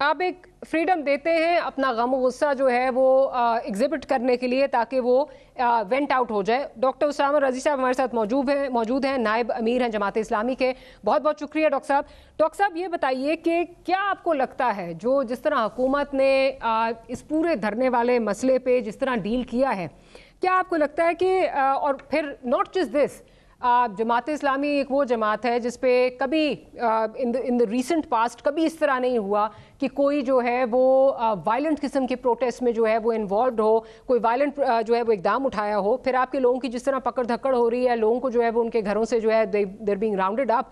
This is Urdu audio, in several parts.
آپ ایک فریڈم دیتے ہیں اپنا غم و غصہ جو ہے وہ ایگزبٹ کرنے کے لیے تاکہ وہ وینٹ آؤٹ ہو جائے. ڈاکٹر اسامہ رضی صاحب ہمارے ساتھ موجود ہیں, نائب امیر ہیں جماعت اسلامی کے. بہت بہت شکریہ ڈاکٹر صاحب. ڈاکٹر صاحب یہ بتائیے کہ کیا آپ کو لگتا ہے جس طرح حکومت نے اس پورے دھرنے والے مسئلے پہ جس طرح ڈیل کیا ہے, کیا آپ کو لگتا ہے کہ اور پھر not just this, Jamaat Islami ایک وہ جماعت ہے جس پہ کبھی ان دا ریسنٹ پاسٹ کبھی اس طرح نہیں ہوا کہ کوئی جو ہے وہ وائلنٹ قسم کے پروٹیسٹ میں جو ہے وہ انوالوڈ ہو, کوئی وائلنٹ جو ہے وہ اقدام اٹھایا ہو. پھر آپ کے لوگوں کی جس طرح پکڑ دھکڑ ہو رہی ہے, لوگوں کو جو ہے وہ ان کے گھروں سے جو ہے دیر بینگ راؤنڈڈ اپ,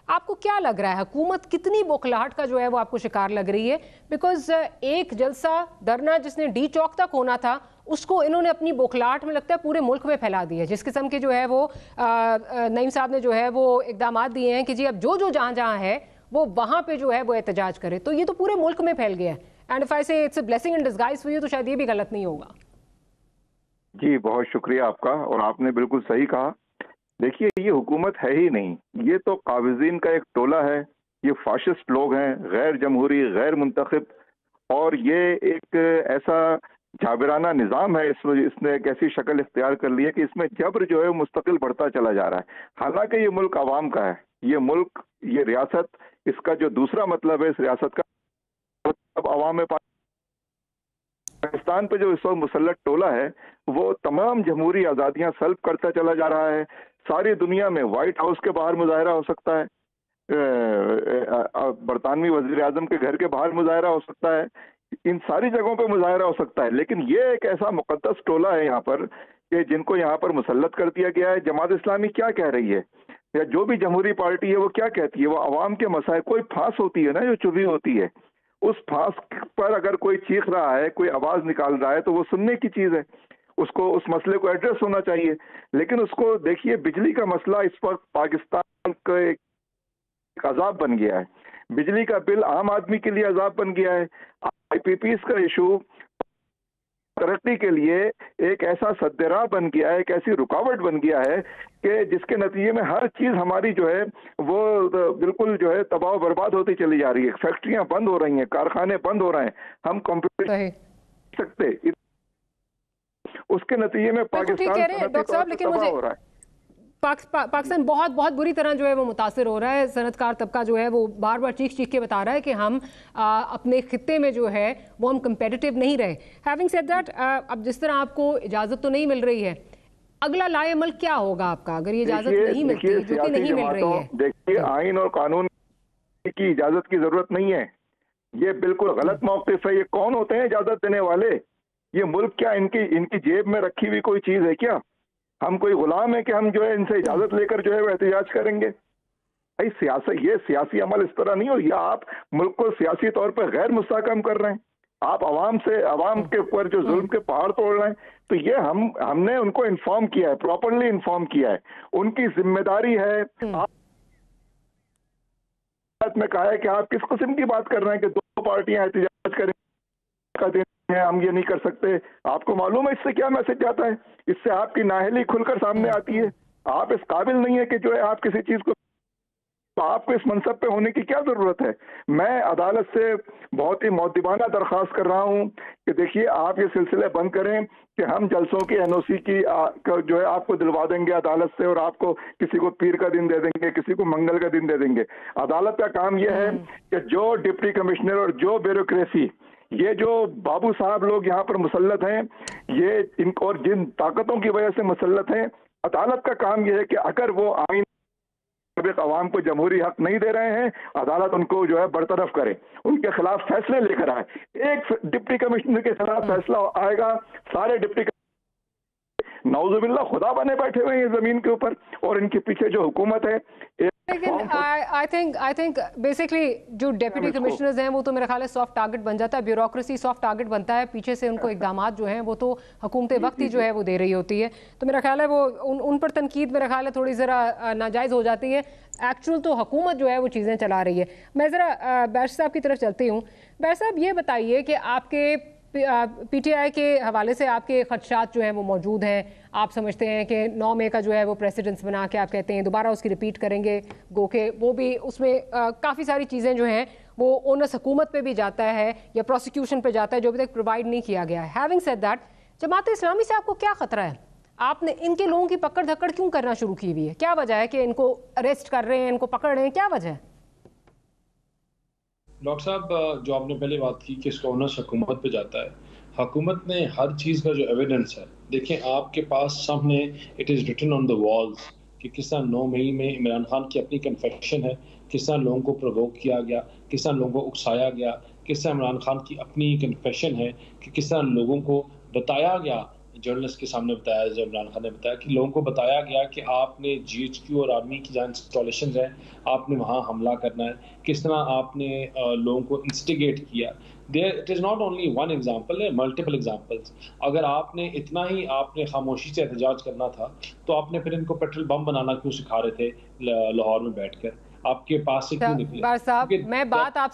آپ کو کیا لگ رہا ہے حکومت کتنی بوکھلاہٹ کا جو ہے وہ آپ کو شکار لگ رہی ہے؟ بیکاز ایک جلسہ دھرنا جس نے ڈی چوک تک ہونا تھا اس کو انہوں نے اپنی بوکھلاہٹ میں لگتا ہے پورے ملک میں پھیلا دیا. جس قسم کے جو ہے وہ نعیم صاحب نے جو ہے وہ اقدامات دیے ہیں کہ جی اب جو جہاں ہے وہ وہاں پہ جو ہے وہ احتجاج کرے, تو یہ تو پورے ملک میں پھیل گیا ہے. And if I say it's a blessing in disguise for you, تو شاید یہ بھی غلط نہیں ہوگا. جی بہت شکریہ آپ کا, اور آپ نے بالکل صحیح کہا. دیکھیے یہ حکومت ہے ہی نہیں, یہ تو قابضین کا ایک ٹولہ ہے. یہ فاشسٹ لوگ ہیں, غیر جمہوری, غیر منتخب, اور یہ ایک ایسا جابرانہ نظام ہے. اس نے ایک ایسی شکل اختیار کر لی ہے کہ اس میں جبر جو ہے مستقل بڑھتا چلا جا رہا ہے. حالانکہ یہ ملک عوام کا ہے, یہ ملک, یہ ریاست, اس کا جو دوسرا مطلب ہے اس ریاست کا اب عوام میں. پاکستان پہ جو اس وقت مسلط ٹولہ ہے وہ تمام جمہوری آزادیاں سلب کرتا چلا جا رہا ہے. ساری دنیا میں وائٹ ہاؤس کے باہر مظاہرہ ہو سکتا ہے, برطانوی وزیر اعظم کے گھر کے باہر مظاہرہ ہو سکتا ہے, ان ساری جگہوں پہ مظاہرہ ہو سکتا ہے. لیکن یہ ایک ایسا مقدس ٹولہ ہے یہاں پر کہ جن کو یہاں پر مسلط کر دیا گیا ہے. جماعت اسلامی کیا کہہ رہی ہے, یا جو بھی جمہوری پارٹی ہے وہ کیا کہتی ہے؟ وہ عوام کے مسائل, کوئی پھانس ہوتی ہے نا جو چبھی ہوتی ہے, اس پھانس پر اگر کوئی چیخ رہا ہے, کوئی آواز نکال رہا ہے تو وہ سننے کی چیز ہے, اس کو اس مسئلے کو ایڈریس ہونا چاہیے. لیکن اس کو دیکھیے, بجلی کا مسئلہ اس وقت پاکستان کا ایک عذاب بن گیا ہے. بجلی کا بل عام آدمی کے لیے عذاب بن گیا ہے. آئی پی پیز کا ایشو ترقی کے لیے ایک ایسا سدراہ بن گیا ہے, ایک ایسی رکاوٹ بن گیا ہے کہ جس کے نتیجے میں ہر چیز ہماری جو ہے وہ بالکل جو ہے تباہ و برباد ہوتی چلی جا رہی ہے. فیکٹریاں بند ہو رہی ہیں, کارخانے بند ہو رہے ہیں, ہم کمپیوٹر سکتے. اس کے نتیجے میں پاکستان ہو رہا ہے. پاکستان بہت بہت بری طرح جو ہے وہ متاثر ہو رہا ہے. صنعت کار طبقہ جو ہے وہ بار بار چیخ کے بتا رہا ہے کہ ہم اپنے خطے میں جو ہے وہ ہم کمپیٹیٹیو نہیں رہے. ہیونگ سیڈ دیٹ, اب جس طرح آپ کو اجازت تو نہیں مل رہی ہے, اگلا لائے عمل کیا ہوگا آپ کا اگر یہ اجازت نہیں ملتی, جو کہ نہیں مل رہی ہے؟ دیکھیے, آئین اور قانون کی اجازت کی ضرورت نہیں ہے. یہ بالکل غلط موقف ہے. یہ کون ہوتے ہیں اجازت دینے والے؟ یہ ملک کیا ان کی جیب میں رکھی ہوئی کوئی چیز ہے کیا؟ ہم کوئی غلام ہے کہ ہم جو ہے ان سے اجازت لے کر جو ہے وہ احتجاج کریں گے؟ یہ سیاسی عمل اس طرح نہیں ہو. یا آپ ملک کو سیاسی طور پر غیر مستحکم کر رہے ہیں, آپ عوام کے اوپر جو ظلم کے پہاڑ توڑ رہے ہیں. تو یہ ہم نے ان کو انفارم کیا ہے, پراپرلی انفارم کیا ہے. ان کی ذمہ داری ہے. آپ میں کہا ہے کہ آپ کس قسم کی بات کر رہے ہیں کہ دو پارٹیاں احتجاج کریں, ہم یہ نہیں کر سکتے. آپ کو معلوم ہے اس سے کیا میسج جاتا ہے؟ اس سے آپ کی نااہلی کھل کر سامنے آتی ہے. آپ اس قابل نہیں ہے کہ جو ہے آپ کسی چیز کو, تو آپ کو اس منصب پہ ہونے کی کیا ضرورت ہے؟ میں عدالت سے بہت ہی مؤدبانہ درخواست کر رہا ہوں کہ دیکھیے آپ یہ سلسلے بند کریں کہ ہم جلسوں کی این او سی کی جو ہے آپ کو دلوا دیں گے عدالت سے, اور آپ کو کسی کو پیر کا دن دے دیں گے, کسی کو منگل کا دن دے دیں گے. عدالت کا کام یہ ہے کہ جو ڈپٹی کمشنر اور جو بیوروکریسی, یہ جو بابو صاحب لوگ یہاں پر مسلط ہیں, یہ ان اور جن طاقتوں کی وجہ سے مسلط ہیں, عدالت کا کام یہ ہے کہ اگر وہ آئین عوام کو جمہوری حق نہیں دے رہے ہیں, عدالت ان کو جو ہے برطرف کرے, ان کے خلاف فیصلے لے کر آئے. ایک ڈپٹی کمشنر کے خلاف فیصلہ آئے گا, سارے ڈپٹی نعوذ باللہ خدا بنے بیٹھے ہوئے ہیں زمین کے اوپر, اور ان کے پیچھے جو حکومت ہے. لیکن آئی تھنک بیسکلی جو ڈیپٹی کمشنرز ہیں وہ تو میرا خیال ہے سافٹ ٹارگٹ بن جاتا ہے, بیوروکریسی سافٹ ٹارگٹ بنتا ہے, پیچھے سے ان کو اقدامات جو ہیں وہ تو حکومت وقت ہی جو ہے وہ دے رہی ہوتی ہے. تو میرا خیال ہے وہ ان پر تنقید میرا خیال ہے تھوڑی ذرا ناجائز ہو جاتی ہے. ایکچوئل تو حکومت جو ہے وہ چیزیں چلا رہی ہے. میں ذرا بیرش صاحب کی طرف چلتی ہوں. بیرش صاحب یہ بتائیے کہ آپ کے پی ٹی آئی کے حوالے سے آپ کے خدشات جو ہیں وہ موجود ہیں. آپ سمجھتے ہیں کہ 9 مئی کا جو ہے وہ پریسیڈنس بنا کے آپ کہتے ہیں دوبارہ اس کی ریپیٹ کریں گے, گو کہ وہ بھی اس میں کافی ساری چیزیں جو ہیں وہ اونس حکومت پہ بھی جاتا ہے یا پروسیکیوشن پہ جاتا ہے جو ابھی تک پرووائڈ نہیں کیا گیا ہے. Having said that, Jamaat Islami سے آپ کو کیا خطرہ ہے؟ آپ نے ان کے لوگوں کی پکڑ دھکڑ کیوں کرنا شروع کی ہوئی ہے؟ کیا وجہ ہے کہ ان کو اریسٹ کر رہے ہیں, ان کو پکڑ رہے ہیں, کیا وجہ ہے؟ ڈاکٹر صاحب, جو آپ نے پہلے بات کی کہ اس کا اونس حکومت پہ جاتا ہے, حکومت نے ہر چیز کا جو ایویڈنس ہے, دیکھیں آپ کے پاس سامنے it is written on the walls کہ کس طرح 9 مئی میں عمران خان کی اپنی کنفیشن ہے, کس طرح لوگوں کو پرووک کیا گیا, کس طرح لوگوں کو اکسایا گیا, کس طرح عمران خان کی اپنی کنفیشن ہے کہ کس طرح لوگوں کو بتایا گیا, جرنلسٹ کے سامنے بتایا, جب عمران خان نے بتایا کہ لوگوں کو بتایا گیا کہ آپ نے جی ایچ کیو اور آرمی کی جہاں انسٹالیشنز ہیں آپ نے وہاں حملہ کرنا ہے, کس طرح آپ نے لوگوں کو انسٹیگیٹ کیا. It is not only one example, multiple examples. اگر آپ نے اتنا ہی آپ نے خاموشی سے احتجاج کرنا تھا تو آپ نے پھر ان کو پیٹرول بم بنانا کیوں سکھا رہے تھے لاہور میں بیٹھ کر؟ آپ کے پاس سے کیوں نکلے؟ بار صاحب, میں بات آپ